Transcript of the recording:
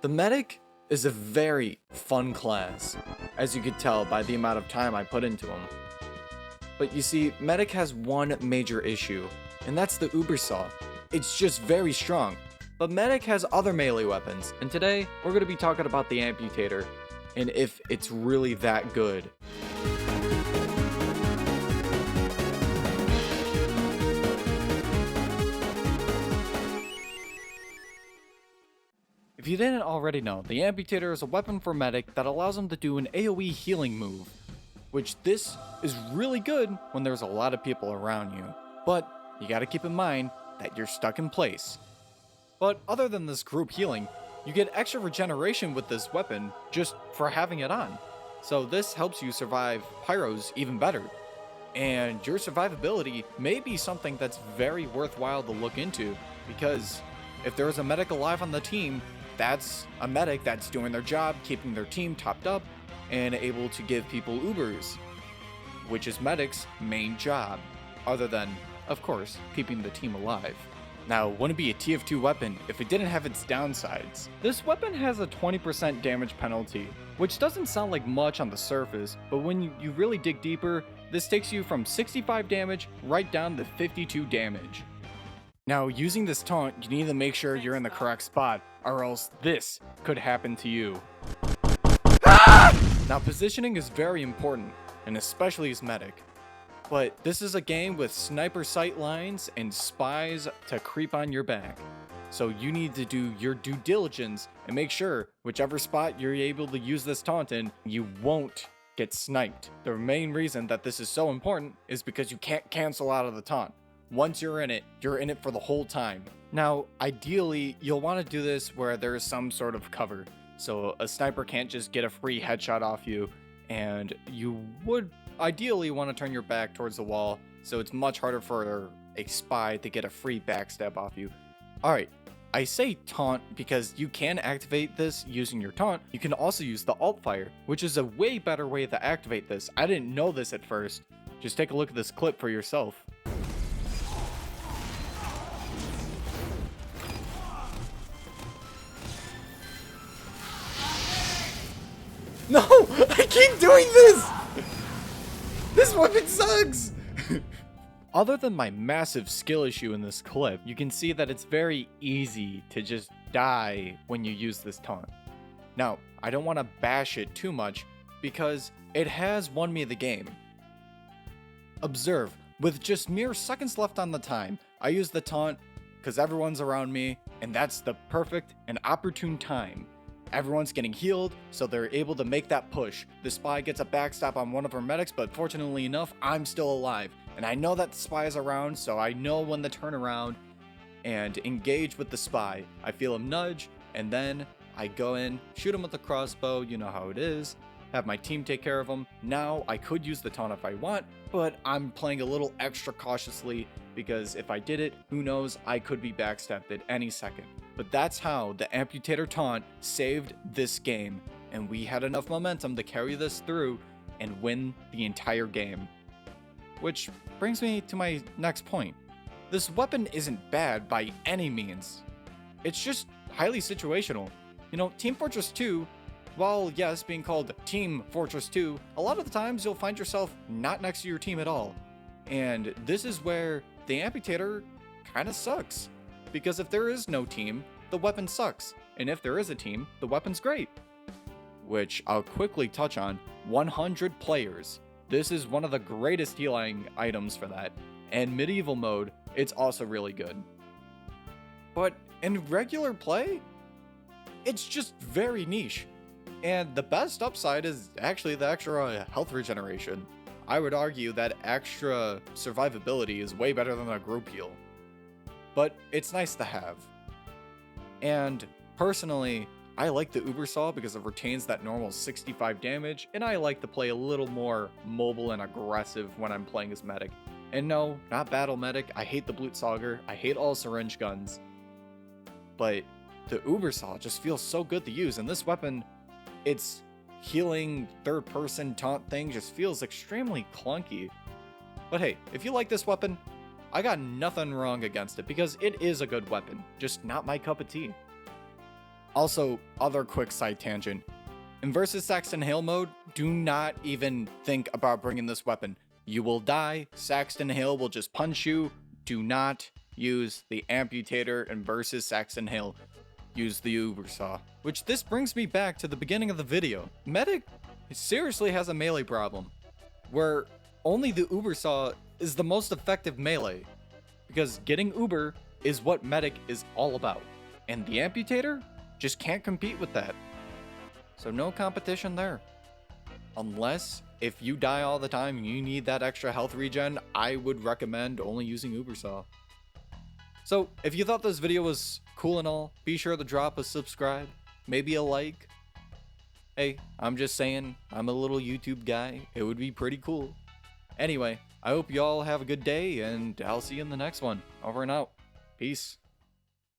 The medic is a very fun class, as you could tell by the amount of time I put into him. But you see, medic has one major issue, and that's the Uber Saw. It's just very strong, but medic has other melee weapons, and today we're going to be talking about the Amputator, and if it's really that good. If you didn't already know, the Amputator is a weapon for medic that allows him to do an AoE healing move, which this is really good when there's a lot of people around you, but you gotta keep in mind that you're stuck in place. But other than this group healing, you get extra regeneration with this weapon just for having it on, so this helps you survive pyros even better. And your survivability may be something that's very worthwhile to look into, because if there's a medic alive on the team, that's a medic that's doing their job, keeping their team topped up, and able to give people Ubers, which is medic's main job, other than, of course, keeping the team alive. Now, wouldn't be a TF2 weapon if it didn't have its downsides. This weapon has a 20% damage penalty, which doesn't sound like much on the surface, but when you really dig deeper, this takes you from 65 damage right down to 52 damage. Now, using this taunt, you need to make sure you're in the correct spot, or else this could happen to you. Now, positioning is very important, and especially as medic. But this is a game with sniper sight lines and spies to creep on your back. So you need to do your due diligence and make sure whichever spot you're able to use this taunt in, you won't get sniped. The main reason that this is so important is because you can't cancel out of the taunt. Once you're in it for the whole time. Now, ideally, you'll want to do this where there is some sort of cover, so a sniper can't just get a free headshot off you, and you would ideally want to turn your back towards the wall, so it's much harder for a spy to get a free backstab off you. Alright, I say taunt because you can activate this using your taunt. You can also use the alt fire, which is a way better way to activate this. I didn't know this at first. Just take a look at this clip for yourself. No! I keep doing this! This weapon sucks! Other than my massive skill issue in this clip, you can see that it's very easy to just die when you use this taunt. Now, I don't want to bash it too much, because it has won me the game. Observe, with just mere seconds left on the time, I use the taunt because everyone's around me, and that's the perfect and opportune time. Everyone's getting healed, so they're able to make that push. The spy gets a backstab on one of our medics, but fortunately enough, I'm still alive. And I know that the spy is around, so I know when to turn around and engage with the spy. I feel him nudge, and then I go in, shoot him with the crossbow, you know how it is, have my team take care of him. Now, I could use the taunt if I want, but I'm playing a little extra cautiously, because if I did it, who knows, I could be backstabbed at any second. But that's how the Amputator taunt saved this game, and we had enough momentum to carry this through and win the entire game. Which brings me to my next point. This weapon isn't bad by any means. It's just highly situational. You know, Team Fortress 2, while yes, being called Team Fortress 2, a lot of the times you'll find yourself not next to your team at all. And this is where the Amputator kinda sucks. Because if there is no team, the weapon sucks. And if there is a team, the weapon's great. Which I'll quickly touch on. 100 players. This is one of the greatest healing items for that. And medieval mode, it's also really good. But in regular play, it's just very niche. And the best upside is actually the extra health regeneration. I would argue that extra survivability is way better than a group heal. But it's nice to have. And personally, I like the Uber Saw because it retains that normal 65 damage, and I like to play a little more mobile and aggressive when I'm playing as medic. And no, not battle medic, I hate the Blutsauger, I hate all syringe guns. But the Uber Saw just feels so good to use, and this weapon, its healing third person taunt thing just feels extremely clunky. But hey, if you like this weapon, I got nothing wrong against it because it is a good weapon, just not my cup of tea. Also, other quick side tangent. In versus Saxton Hale mode, do not even think about bringing this weapon. You will die, Saxton Hale will just punch you. Do not use the Amputator in versus Saxton Hale. Use the Uber Saw. Which this brings me back to the beginning of the video. Medic seriously has a melee problem, where only the Uber Saw is the most effective melee, because getting Uber is what Medic is all about, and the Amputator just can't compete with that. So no competition there. Unless if you die all the time and you need that extra health regen, I would recommend only using Uber Saw. So if you thought this video was cool and all, be sure to drop a subscribe, maybe a like. Hey, I'm just saying, I'm a little YouTube guy. It would be pretty cool. Anyway, I hope you all have a good day, and I'll see you in the next one. Over and out. Peace.